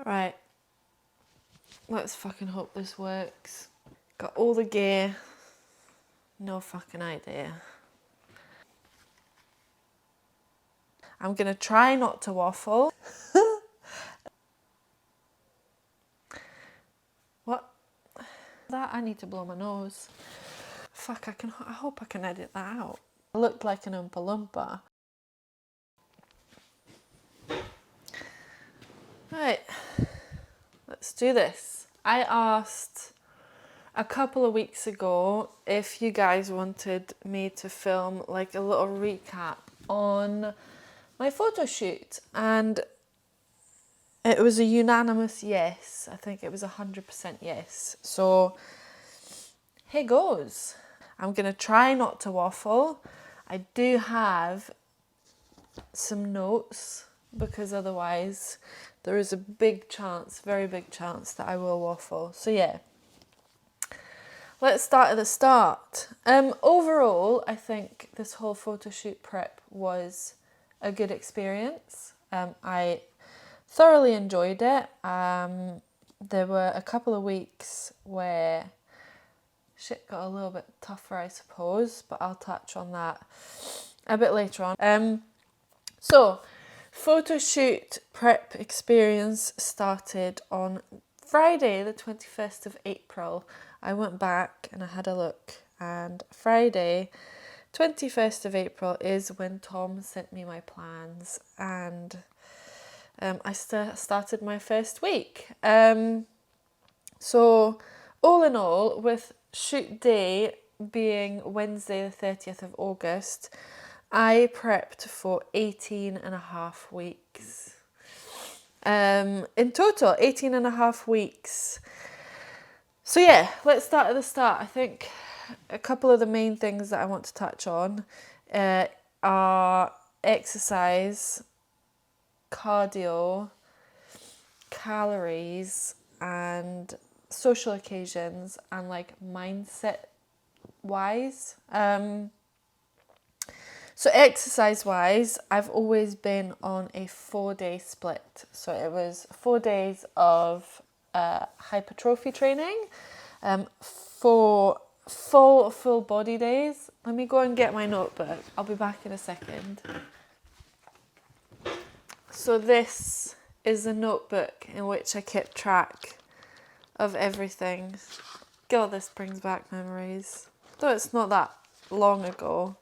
Right, let's fucking hope this works. Got all the gear, no fucking idea. I'm gonna try not to waffle. What? That I need to blow my nose. Fuck, I hope I can edit that out. I looked like an Oompa Loompa. Right, let's do this. I asked a couple of weeks ago if you guys wanted me to film like a little recap on my photo shoot, and it was a unanimous yes. I think it was 100% yes. So here goes. I'm gonna try not to waffle. I do have some notes because otherwise there is a big chance, very big chance that I will waffle. So yeah, let's start at the start. Overall, I think this whole photo shoot prep was a good experience. I thoroughly enjoyed it. There were a couple of weeks where shit got a little bit tougher, I suppose, but I'll touch on that a bit later on. So, photo shoot prep experience started on Friday, the 21st of April. I went back and I had a look, and Friday, 21st of April, is when Tom sent me my plans, and I started my first week. So, all in all, with shoot day being Wednesday, the 30th of August, I prepped for 18 and a half weeks. In total, 18 and a half weeks. So yeah, let's start at the start. I think a couple of the main things that I want to touch on are exercise, cardio, calories, and social occasions, and like mindset wise. So exercise wise, I've always been on a 4-day split. So it was 4 days of hypertrophy training, 4 full body days. Let me go and get my notebook. I'll be back in a second. So this is a notebook in which I kept track of everything. God, this brings back memories. Though it's not that long ago.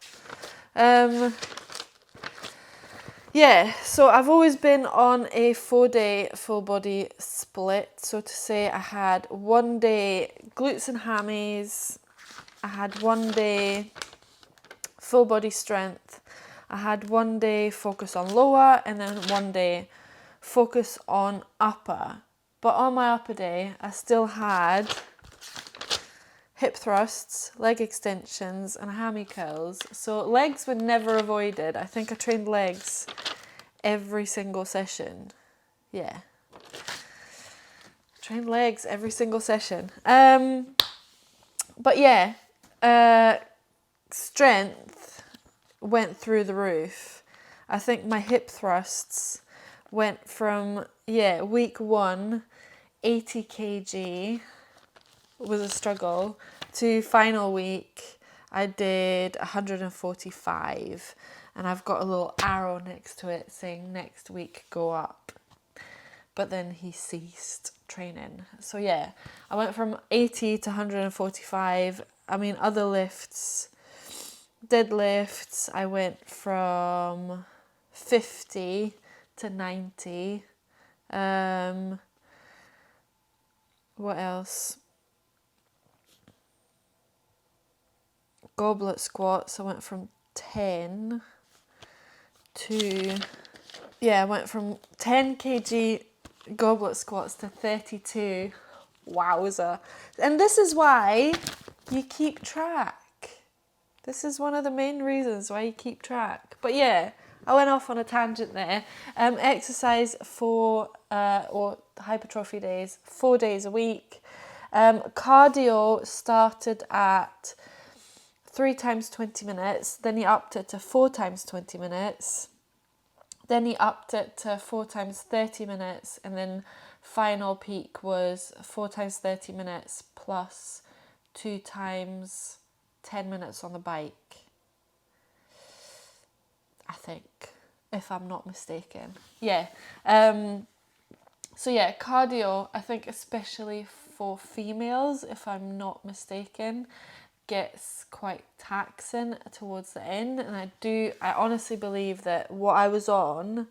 Yeah, so I've always been on a 4-day full body split. So to say, I had 1 day glutes and hammies, I had 1 day full body strength, I had 1 day focus on lower, and then 1 day focus on upper. But on my upper day, I still had hip thrusts, leg extensions, and hammy curls. So legs were never avoided. I think I trained legs every single session. Yeah. Trained legs every single session. But yeah, strength went through the roof. I think my hip thrusts went from, week 1, 80 kg was a struggle, to final week I did 145, and I've got a little arrow next to it saying next week go up. But then he ceased training. So yeah, I went from 80 to 145. I mean, other lifts, deadlifts, I went from 50 to 90. What else? Goblet squats, I went from 10 to, I went from 10 kg goblet squats to 32. Wowza. And this is why you keep track. This is one of the main reasons why you keep track. But yeah, I went off on a tangent there. Exercise or hypertrophy days, 4 days a week. Cardio started at 3 times 20 minutes, then he upped it to 4 times 20 minutes. Then he upped it to 4 times 30 minutes, and then final peak was 4 times 30 minutes plus 2 times 10 minutes on the bike, I think, if I'm not mistaken. Yeah. So yeah, cardio, I think especially for females, if I'm not mistaken, gets quite taxing towards the end. And I honestly believe that what I was on,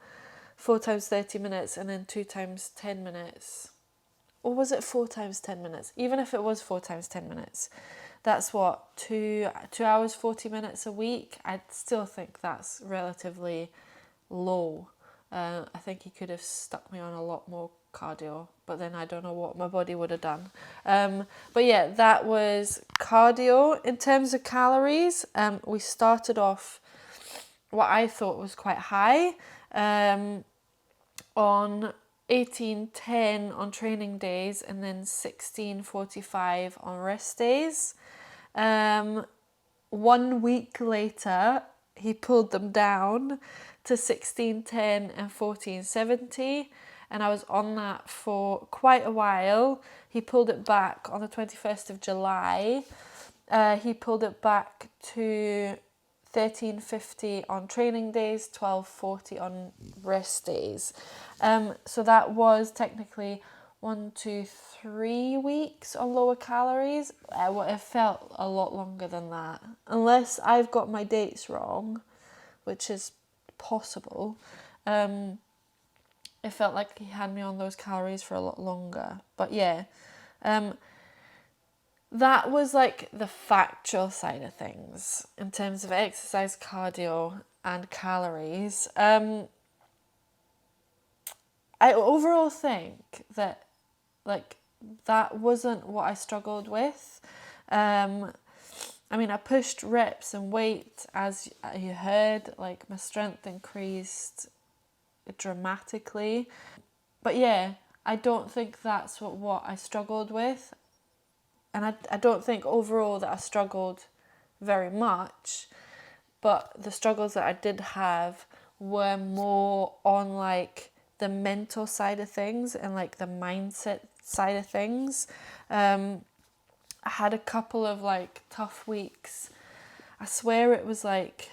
4 times 30 minutes and then 2 times 10 minutes, or was it 4 times 10 minutes? Even if it was 4 times 10 minutes, that's what, 2 hours 40 minutes a week. I still think that's relatively low. I think he could have stuck me on a lot more cardio, but then I don't know what my body would have done. But yeah, that was cardio. In terms of calories, we started off what I thought was quite high, on 18:10 on training days and then 16:45 on rest days. 1 week later, he pulled them down to 16:10 and 14:70, and I was on that for quite a while. He pulled it back on the 21st of July. He pulled it back to 13:50 on training days, 12:40 on rest days. So that was technically 1, 2, 3 weeks on lower calories. It felt a lot longer than that, unless I've got my dates wrong, which is possible. It felt like he had me on those calories for a lot longer. But yeah, that was like the factual side of things in terms of exercise, cardio, and calories. I overall think that like that wasn't what I struggled with. I mean, I pushed reps and weight, as you heard, like my strength increased dramatically. But yeah, I don't think that's what I struggled with. And I don't think overall that I struggled very much. But the struggles that I did have were more on like the mental side of things and like the mindset side of things. I had a couple of like tough weeks. I swear it was like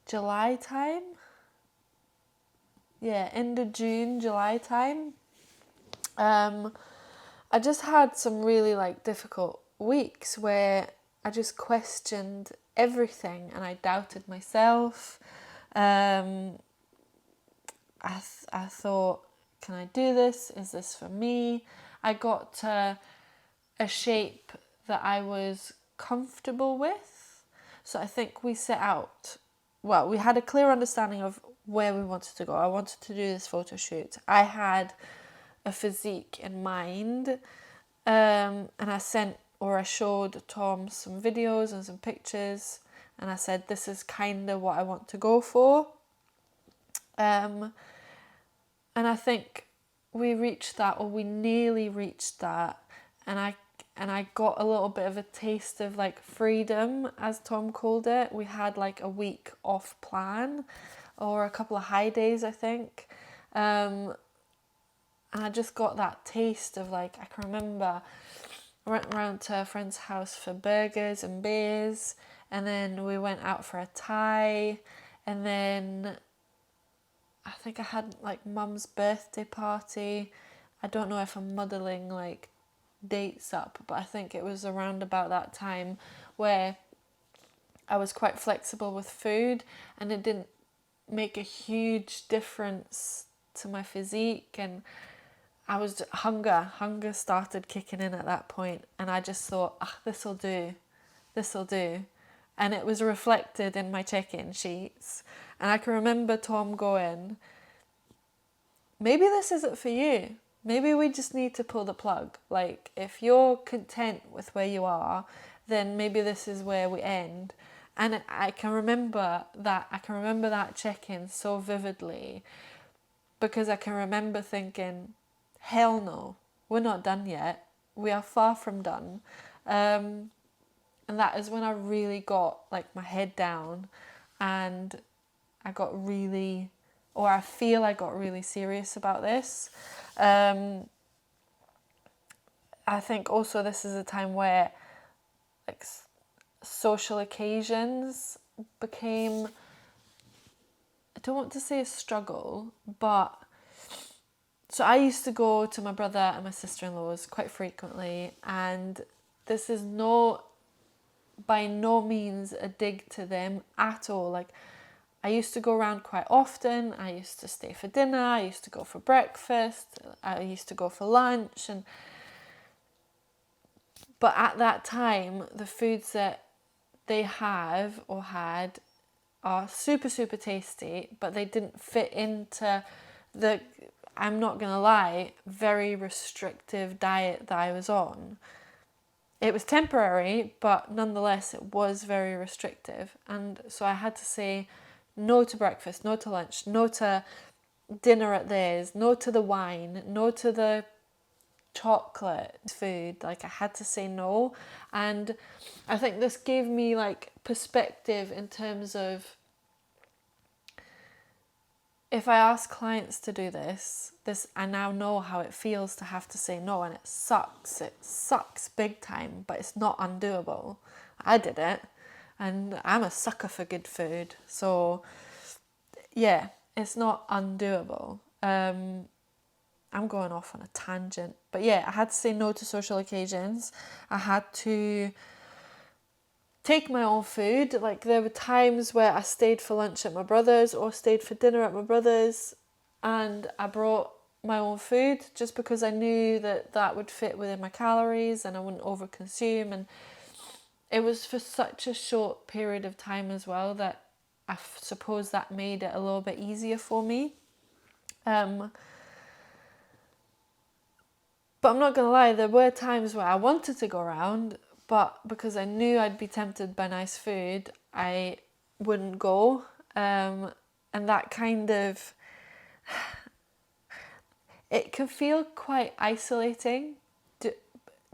July time. Yeah, end of June, July time. I just had some really like difficult weeks where I just questioned everything and I doubted myself. I thought, can I do this? Is this for me? I got to a shape that I was comfortable with. So I think we set out, well, we had a clear understanding of where we wanted to go. I wanted to do this photo shoot. I had a physique in mind, and I showed Tom some videos and some pictures, and I said, this is kind of what I want to go for. And I think we reached that, or we nearly reached that, and I got a little bit of a taste of like freedom, as Tom called it. We had like a week off plan, or a couple of high days, I think. And I just got that taste of like, I can remember I went around to a friend's house for burgers and beers, and then we went out for a Thai, and then I think I had like mum's birthday party. I don't know if I'm muddling like dates up, but I think it was around about that time where I was quite flexible with food, and it didn't make a huge difference to my physique, and I was hunger started kicking in at that point, and I just thought, this'll do, and it was reflected in my check-in sheets. And I can remember Tom going, maybe this isn't for you. Maybe we just need to pull the plug. Like, if you're content with where you are, then maybe this is where we end. And I can remember that check-in so vividly, because I can remember thinking, hell no, we're not done yet. We are far from done. And that is when I really got like my head down and I feel I got really serious about this. I think also this is a time where like social occasions became, I don't want to say a struggle, but so I used to go to my brother and my sister-in-law's quite frequently, and this is by no means a dig to them at all. Like, I used to go around quite often. I used to stay for dinner. I used to go for breakfast. I used to go for lunch. But at that time, the foods that they have or had are super, super tasty, but they didn't fit into the, I'm not going to lie, very restrictive diet that I was on. It was temporary, but nonetheless, it was very restrictive. And so I had to say no to breakfast, no to lunch, no to dinner at theirs, no to the wine, no to the chocolate food. Like, I had to say no. And I think this gave me like perspective in terms of, if I ask clients to do this, I now know how it feels to have to say no, and it sucks. It sucks big time, but it's not undoable. I did it, and I'm a sucker for good food. So, yeah, it's not undoable. I'm going off on a tangent, but yeah, I had to say no to social occasions. I had to take my own food. Like, there were times where I stayed for lunch at my brother's or stayed for dinner at my brother's, and I brought my own food just because I knew that would fit within my calories and I wouldn't overconsume. And it was for such a short period of time as well that I suppose that made it a little bit easier for me. But I'm not going to lie, there were times where I wanted to go around, but because I knew I'd be tempted by nice food, I wouldn't go. And that kind of, it can feel quite isolating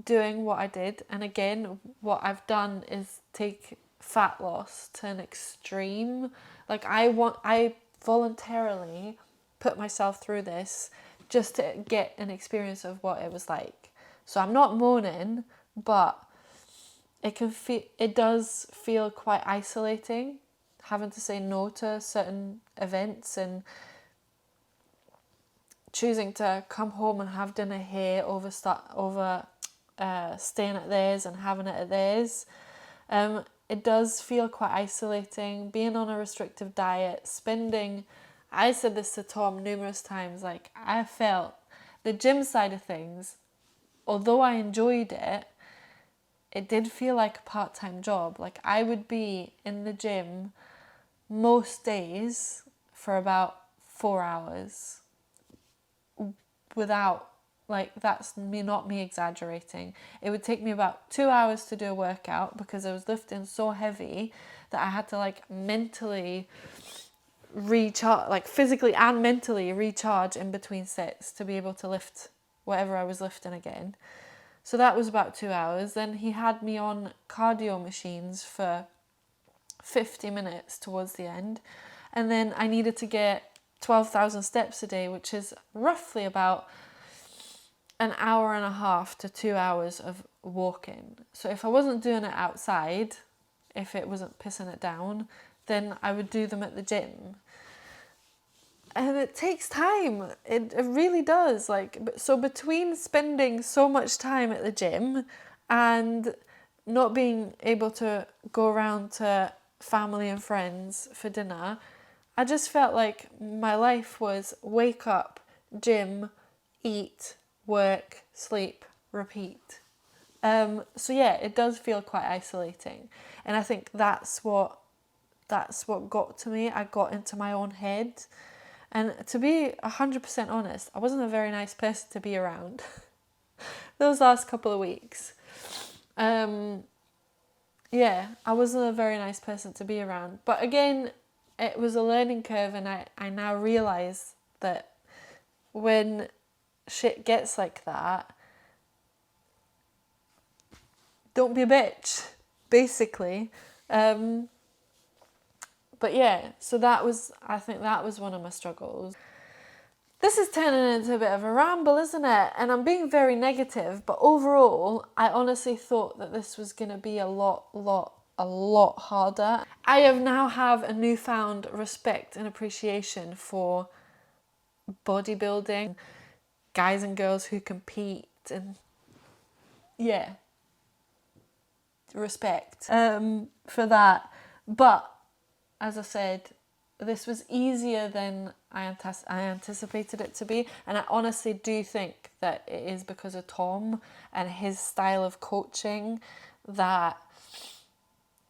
doing what I did. And again, what I've done is take fat loss to an extreme. Like, I voluntarily put myself through this just to get an experience of what it was like. So I'm not moaning, but it does feel quite isolating, having to say no to certain events and choosing to come home and have dinner here over staying at theirs and having it at theirs. It does feel quite isolating, being on a restrictive diet, I said this to Tom numerous times, like, I felt the gym side of things, although I enjoyed it, it did feel like a part-time job. Like, I would be in the gym most days for about 4 hours without, like, that's not me exaggerating. It would take me about 2 hours to do a workout because I was lifting so heavy that I had to, like, mentally recharge, like physically and mentally recharge in between sets to be able to lift whatever I was lifting again. So that was about 2 hours. Then he had me on cardio machines for 50 minutes towards the end. And then I needed to get 12,000 steps a day, which is roughly about an hour and a half to 2 hours of walking. So if I wasn't doing it outside, if it wasn't pissing it down, then I would do them at the gym. And it takes time. It really does. Like, so between spending so much time at the gym and not being able to go around to family and friends for dinner, I just felt like my life was wake up, gym, eat, work, sleep, repeat. So yeah, it does feel quite isolating. And I think that's what got to me. I got into my own head. And to be 100% honest, I wasn't a very nice person to be around those last couple of weeks. Yeah, I wasn't a very nice person to be around. But again, it was a learning curve, and I now realise that when shit gets like that, don't be a bitch, basically. But But yeah, so I think that was one of my struggles. This is turning into a bit of a ramble, isn't it? And I'm being very negative, but overall, I honestly thought that this was going to be a lot harder. I now have a newfound respect and appreciation for bodybuilding, guys and girls who compete, and yeah, respect for that. But as I said, this was easier than I anticipated it to be, and I honestly do think that it is because of Tom and his style of coaching that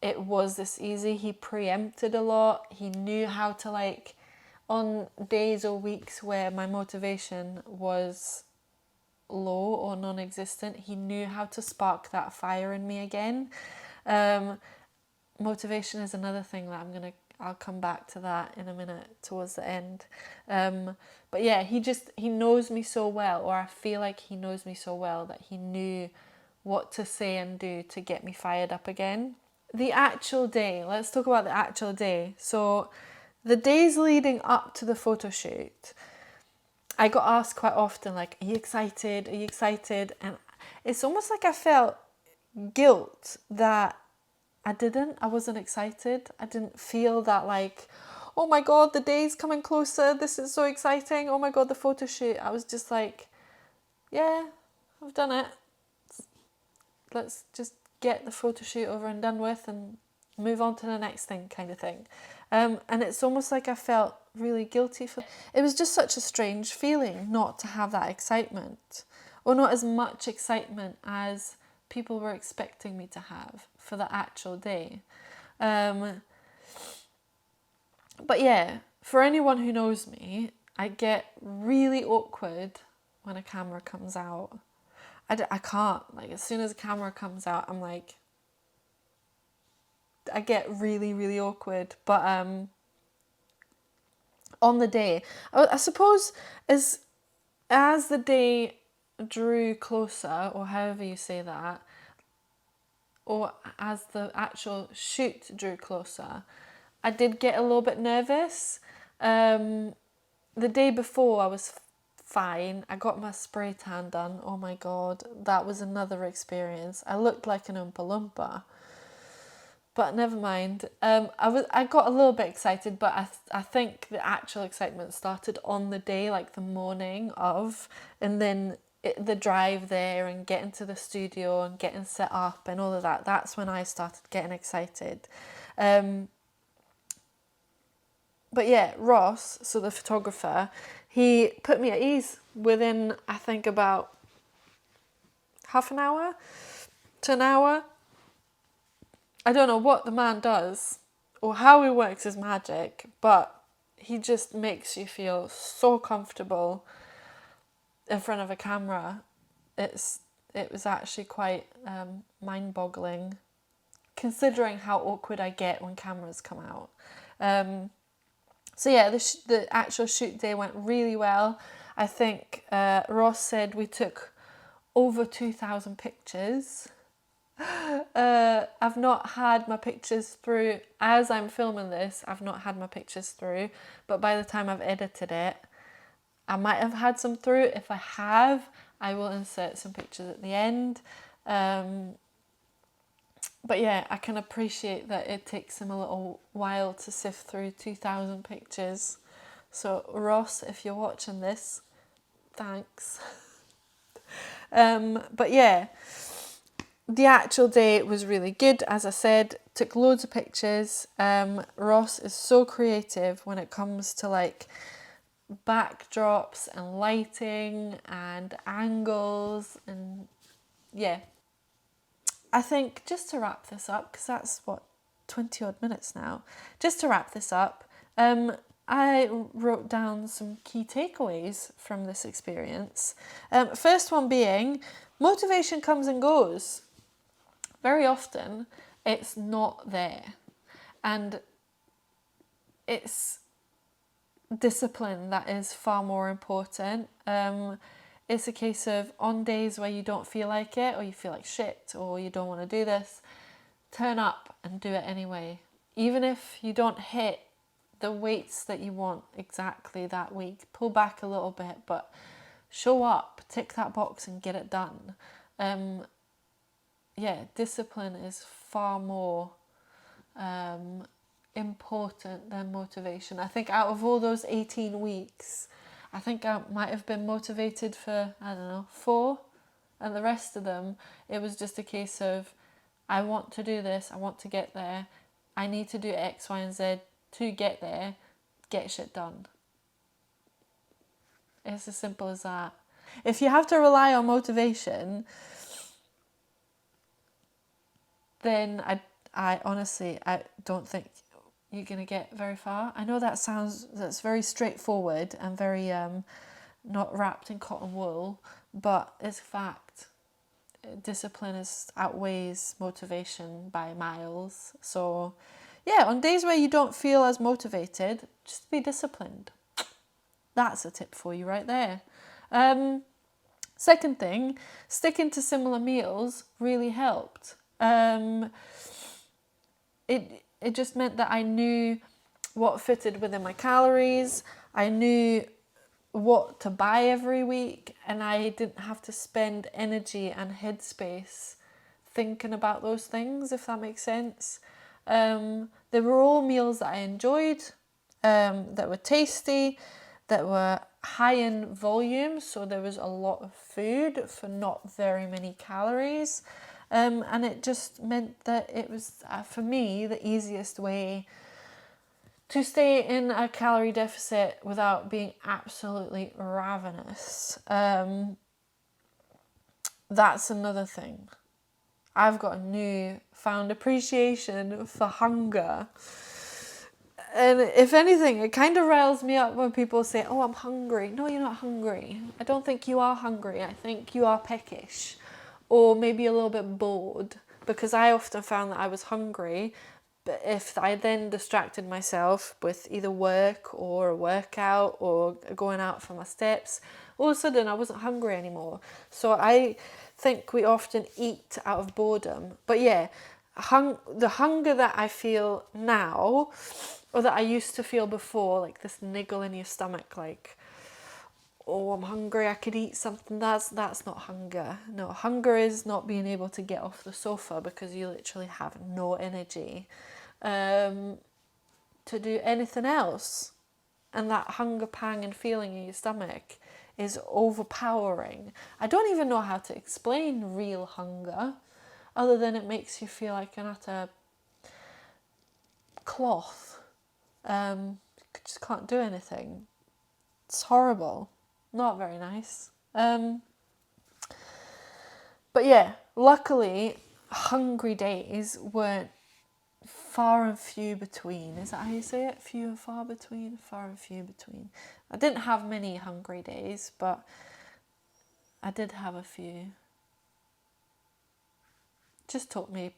it was this easy. He preempted a lot. He knew how to, like, on days or weeks where my motivation was low or non-existent, he knew how to spark that fire in me again. Motivation is another thing that I'll come back to that in a minute towards the end. But yeah, he knows me so well, or I feel like he knows me so well, that he knew what to say and do to get me fired up again. The actual day, let's talk about the actual day. So the days leading up to the photo shoot, I got asked quite often, like, are you excited? Are you excited? And it's almost like I felt guilt that I wasn't excited. I didn't feel that, like, oh my God, the day's coming closer. This is so exciting. Oh my God, the photo shoot. I was just like, yeah, I've done it. Let's just get the photo shoot over and done with and move on to the next thing, kind of thing. And it's almost like I felt really guilty for it. Was just such a strange feeling not to have that excitement, or not as much excitement as people were expecting me to have for the actual day. But yeah, for anyone who knows me, I get really awkward when a camera comes out. I can't, like, as soon as a camera comes out, I'm like, I get really awkward. But on the day, I suppose as the day drew closer, or however you say that, or as the actual shoot drew closer, I did get a little bit nervous. The day before I was fine. I got my spray tan done. Oh my God, that was another experience. I looked like an Oompa Loompa. But never mind. I got a little bit excited, but I think the actual excitement started on the day, like the morning of, and then the drive there and getting to the studio and getting set up and all of that. That's when I started getting excited. But yeah, Ross, so the photographer, he put me at ease within, I think, about half an hour to an hour. I don't know what the man does or how he works his magic, but he just makes you feel so comfortable in front of a camera. It was actually quite mind-boggling, considering how awkward I get when cameras come out. So yeah, the actual shoot day went really well. I think Ross said we took over 2,000 pictures. I've not had my pictures through, as I'm filming this, I've not had my pictures through, but by the time I've edited it, I might have had some through. If I have, I will insert some pictures at the end. But yeah, I can appreciate that it takes him a little while to sift through 2,000 pictures. So Ross, if you're watching this, thanks. But yeah, the actual day was really good. As I said, took loads of pictures. Ross is so creative when it comes to, like, backdrops and lighting and angles, and yeah. I think just to wrap this up, because that's 20 odd minutes now, just to wrap this up, I wrote down some key takeaways from this experience. First one being, motivation comes and goes. Very often it's not there, and it's discipline that is far more important. It's a case of, on days where you don't feel like it, or you feel like shit, or you don't want to do this, turn up and do it anyway. Even if you don't hit the weights that you want exactly that week. Pull back a little bit, but show up, tick that box and get it done. Discipline is far more important than motivation. I think out of all those 18 weeks, I think I might have been motivated for, 4, and the rest of them, it was just a case of, I want to do this, I want to get there, I need to do X, Y, and Z to get there, get shit done. It's as simple as that. If you have to rely on motivation, then I honestly, I don't think you're going to get very far. I know that's very straightforward and very not wrapped in cotton wool, but it's a fact. Discipline outweighs motivation by miles. So yeah, on days where you don't feel as motivated, just be disciplined. That's a tip for you right there. Second thing, sticking to similar meals really helped. It just meant that I knew what fitted within my calories. I knew what to buy every week, and I didn't have to spend energy and headspace thinking about those things, if that makes sense. They were all meals that I enjoyed, that were tasty, that were high in volume, so there was a lot of food for not very many calories. And it just meant that it was, for me, the easiest way to stay in a calorie deficit without being absolutely ravenous. That's another thing. I've got a newfound appreciation for hunger. And if anything, it kind of riles me up when people say, oh, I'm hungry. No, you're not hungry. I don't think you are hungry. I think you are peckish. Or maybe a little bit bored, because I often found that I was hungry, but if I then distracted myself with either work or a workout or going out for my steps, all of a sudden I wasn't hungry anymore. So I think we often eat out of boredom. But yeah, the hunger that I feel now, or that I used to feel before, like this niggle in your stomach, like, oh, I'm hungry, I could eat something. That's not hunger. No, hunger is not being able to get off the sofa because you literally have no energy to do anything else. And that hunger pang and feeling in your stomach is overpowering. I don't even know how to explain real hunger, other than it makes you feel like an utter cloth. You just can't do anything. It's horrible. Not very nice. But yeah, luckily, hungry days weren't far and few between. Is that how you say it? Few and far between? Far and few between. I didn't have many hungry days, but I did have a few. Just taught me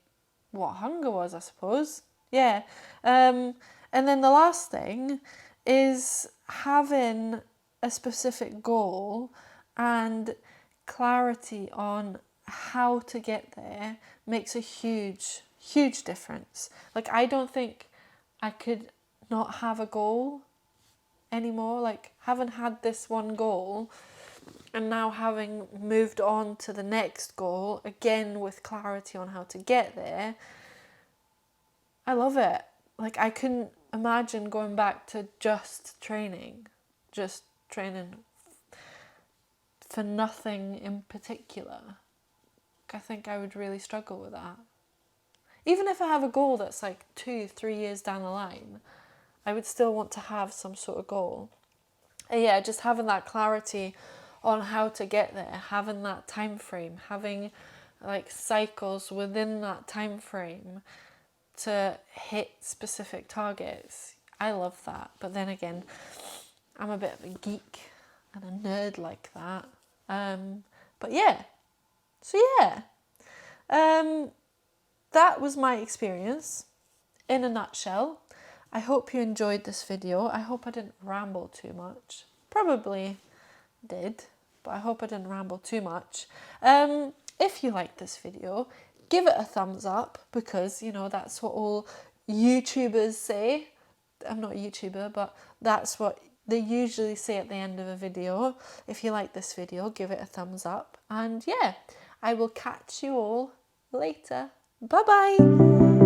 what hunger was, I suppose. Yeah. And then the last thing is having a specific goal and clarity on how to get there makes a huge difference. Like, I don't think I could not have a goal anymore. Like, having had this one goal and now having moved on to the next goal, again with clarity on how to get there, I love it. Like, I couldn't imagine going back to just training for nothing in particular. I think I would really struggle with that. Even if I have a goal that's like 2-3 years down the line, I would still want to have some sort of goal. And yeah, just having that clarity on how to get there, having that time frame, having like cycles within that time frame to hit specific targets. I love that. But then again, I'm a bit of a geek and a nerd like that. But yeah. So yeah. That was my experience in a nutshell. I hope you enjoyed this video. I hope I didn't ramble too much. Probably did, but I hope I didn't ramble too much. If you liked this video, give it a thumbs up, because, you know, that's what all YouTubers say. I'm not a YouTuber, but that's what they usually say at the end of a video. If you like this video, give it a thumbs up. And yeah, I will catch you all later. Bye bye.